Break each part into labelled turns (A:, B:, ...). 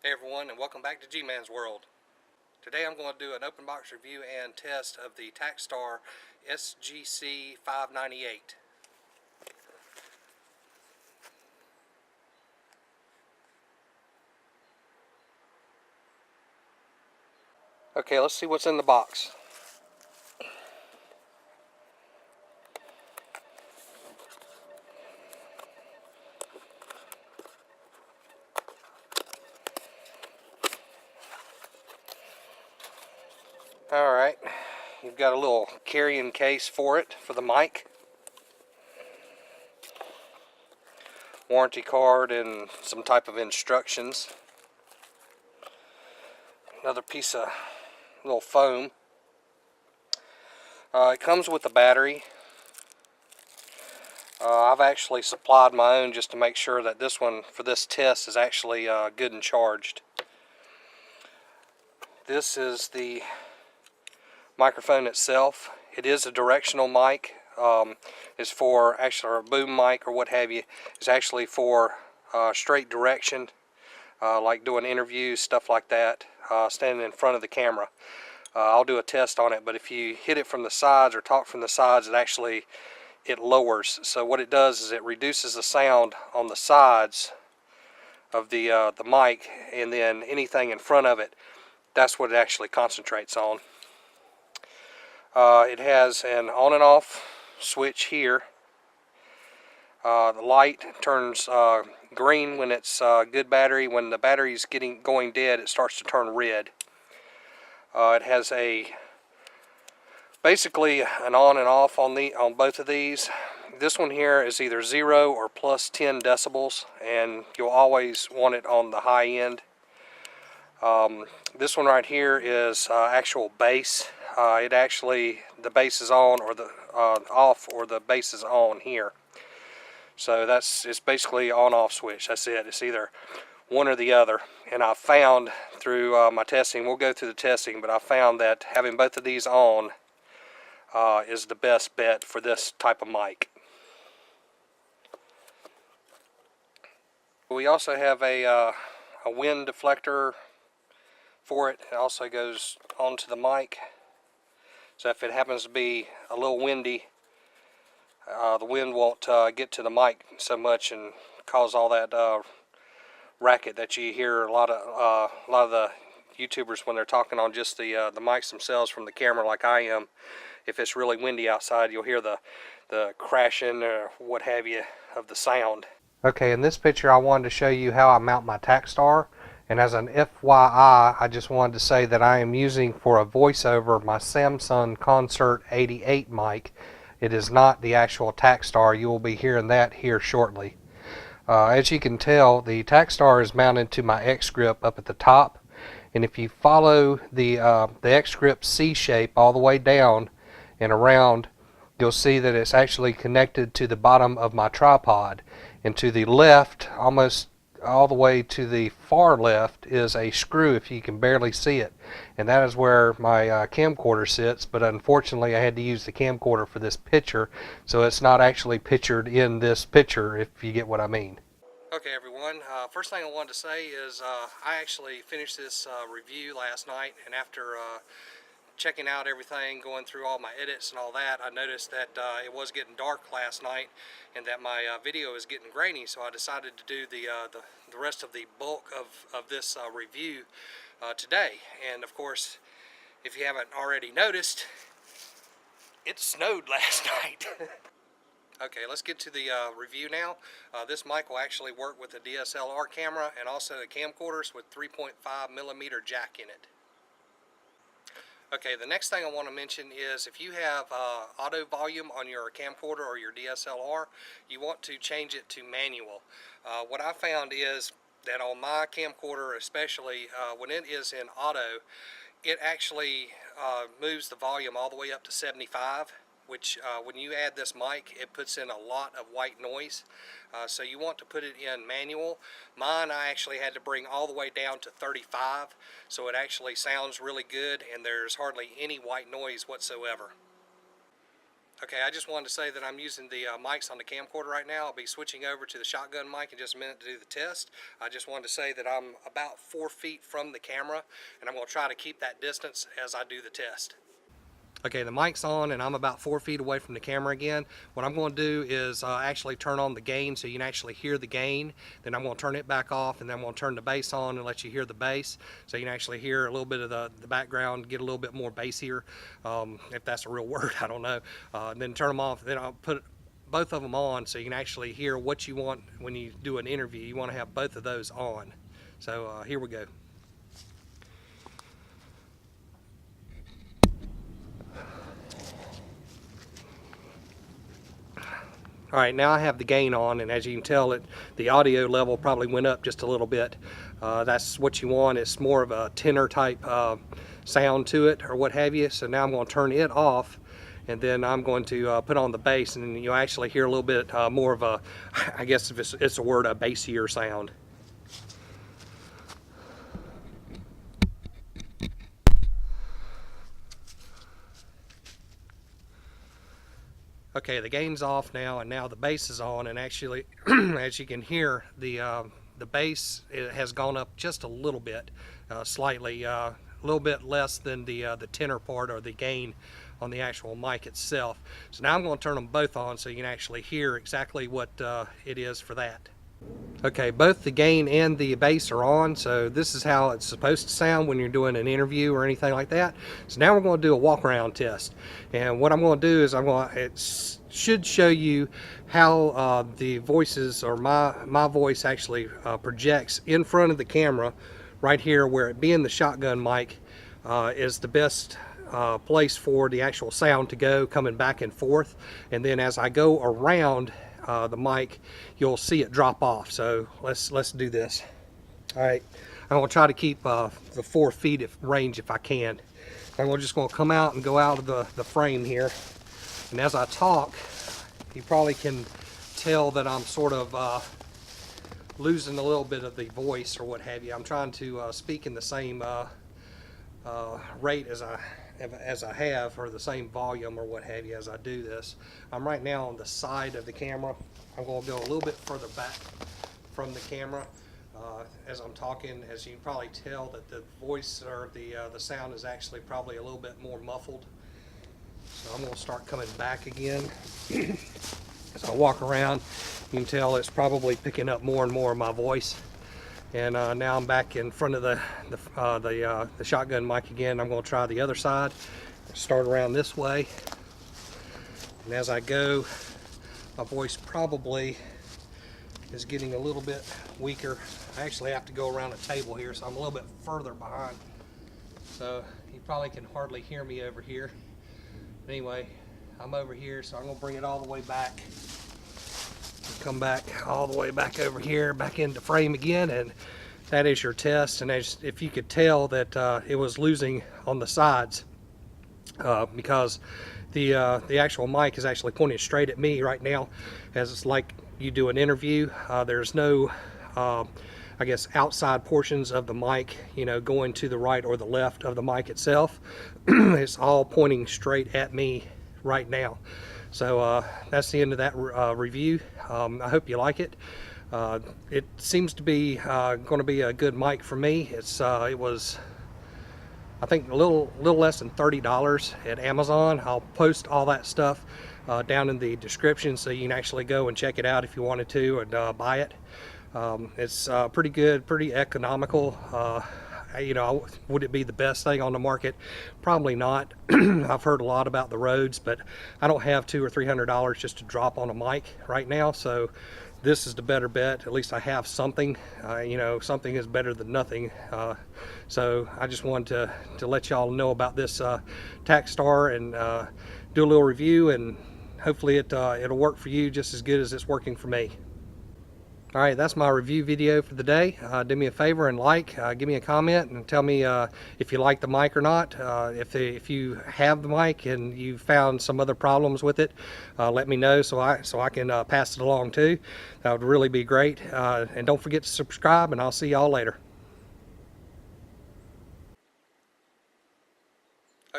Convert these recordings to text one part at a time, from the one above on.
A: Hey everyone, and welcome back to Gman's World. Today I'm going to do an open box review and test of the Takstar SGC-598. Okay, let's see what's in the box. Alright, you've got a little carrying case for it, for the mic. Warranty card and some type of instructions. Another piece of little foam. It comes with a battery. I've actually supplied my own just to make sure that this one, for this test, is actually good and charged. This is the microphone itself. It is a directional mic. It's for actually a boom mic or what have you. It's actually for straight direction, like doing interviews, stuff like that, standing in front of the camera. I'll do a test on it, but if you hit it from the sides or talk from the sides, it lowers. So what it does is it reduces the sound on the sides of the mic, and then anything in front of it, that's what it actually concentrates on. It has an on and off switch here. The light turns green when it's good battery. When the battery's going dead, it starts to turn red. It has basically an on and off on both of these. This one here is either 0 or plus 10 decibels, and you'll always want it on the high end. This one right here is actual bass. The bass is on or the off, or the bass is on here. So it's basically on-off switch. That's it. It's either one or the other. And I found through my testing, we'll go through the testing, but I found that having both of these on is the best bet for this type of mic. We also have a wind deflector for it. It also goes onto the mic. So if it happens to be a little windy, the wind won't get to the mic so much and cause all that racket that you hear a lot of the YouTubers when they're talking on just the mics themselves from the camera, like I am. If it's really windy outside, you'll hear the crashing or what have you of the sound. Okay, in this picture I wanted to show you how I mount my Takstar, and as an FYI, I just wanted to say that I am using for a voiceover my Samsung Concert 88 mic. It is not the actual Takstar. You will be hearing that here shortly. As you can tell, the Takstar is mounted to my X grip up at the top, and if you follow the X grip C shape all the way down and around, you'll see that it's actually connected to the bottom of my tripod. And to the left, almost all the way to the far left, is a screw, if you can barely see it, and that is where my camcorder sits. But unfortunately I had to use the camcorder for this picture, so it's not actually pictured in this picture, if you get what I mean. Okay everyone, first thing I wanted to say is I actually finished this review last night, and after checking out everything, going through all my edits and all that, I noticed that it was getting dark last night and that my video is getting grainy, so I decided to do the rest of the bulk of this review today. And of course, if you haven't already noticed, it snowed last night. Okay, let's get to the review now. This mic will actually work with a DSLR camera and also the camcorders with 3.5mm jack in it. Okay, the next thing I want to mention is if you have auto volume on your camcorder or your DSLR, you want to change it to manual. What I found is that on my camcorder especially, when it is in auto, it actually moves the volume all the way up to 75, which when you add this mic, it puts in a lot of white noise. So you want to put it in manual. Mine, I actually had to bring all the way down to 35, so it actually sounds really good and there's hardly any white noise whatsoever. Okay, I just wanted to say that I'm using the mics on the camcorder right now. I'll be switching over to the shotgun mic in just a minute to do the test. I just wanted to say that I'm about 4 feet from the camera, and I'm going to try to keep that distance as I do the test. Okay, the mic's on and I'm about 4 feet away from the camera again. What I'm going to do is actually turn on the gain so you can actually hear the gain. Then I'm going to turn it back off, and then I'm going to turn the bass on and let you hear the bass so you can actually hear a little bit of the background, get a little bit more bassier, if that's a real word, I don't know. And then turn them off. Then I'll put both of them on so you can actually hear what you want when you do an interview. You want to have both of those on. So here we go. All right, now I have the gain on, and as you can tell, the audio level probably went up just a little bit. That's what you want. It's more of a tenor type sound to it or what have you. So now I'm going to turn it off, and then I'm going to put on the bass, and you'll actually hear a little bit more of a, I guess if it's a word, a bassier sound. Okay, the gain's off now, and now the bass is on, and actually, as you can hear, the bass has gone up just a little bit, slightly, a little bit less than the tenor part or the gain on the actual mic itself. So now I'm going to turn them both on so you can actually hear exactly what it is for that. Okay, both the gain and the bass are on, so this is how it's supposed to sound when you're doing an interview or anything like that. So now we're going to do a walk around test, and what I'm going to do is it should show you how the voices, or my voice actually projects in front of the camera right here, where it being the shotgun mic is the best place for the actual sound to go, coming back and forth. And then as I go around the mic, you'll see it drop off. So let's do this. All right, I'm going to try to keep the 4 feet range if I can. I'm just going to come out and go out of the frame here, and as I talk, you probably can tell that I'm sort of losing a little bit of the voice or what have you. I'm trying to speak in the same rate as I have, or the same volume or what have you, as I do this. I'm right now on the side of the camera. I'm going to go a little bit further back from the camera as I'm talking. As you can probably tell, that the voice or the sound is actually probably a little bit more muffled. So I'm going to start coming back again. As I walk around, you can tell it's probably picking up more and more of my voice. And now I'm back in front of the shotgun mic again. I'm going to try the other side. Start around this way, and as I go, my voice probably is getting a little bit weaker. I actually have to go around a table here, so I'm a little bit further behind. So you probably can hardly hear me over here. But anyway, I'm over here, so I'm going to bring it all the way back. Come back all the way back over here, back into frame again, and that is your test. And as if you could tell that it was losing on the sides because the actual mic is actually pointing straight at me right now, as it's like you do an interview. There's no I guess outside portions of the mic, you know, going to the right or the left of the mic itself. It's all pointing straight at me right now. So that's the end of that review. I hope you like it. It seems to be going to be a good mic for me. It was, I think, a little less than $30 at Amazon. I'll post all that stuff down in the description so you can actually go and check it out if you wanted to, and buy it. It's pretty good, pretty economical. You know, would it be the best thing on the market? Probably not. I've heard a lot about the Rhodes, but I don't have $200 or $300 just to drop on a mic right now. So this is the better bet. At least I have something. You know, something is better than nothing. So I just wanted to let y'all know about this Takstar, and do a little review, and hopefully it'll work for you just as good as it's working for me. All right, that's my review video for the day. Do me a favor and give me a comment, and tell me if you like the mic or not. If you have the mic and you found some other problems with it, let me know so I can pass it along too. That would really be great. And don't forget to subscribe, and I'll see y'all later.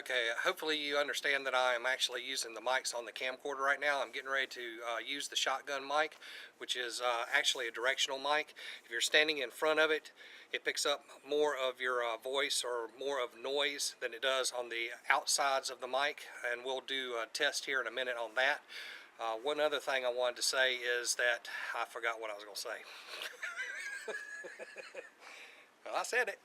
A: Okay, hopefully you understand that I am actually using the mics on the camcorder right now. I'm getting ready to use the shotgun mic, which is actually a directional mic. If you're standing in front of it, it picks up more of your voice or more of noise than it does on the outsides of the mic, and we'll do a test here in a minute on that. One other thing I wanted to say is that I forgot what I was going to say. Well, I said it.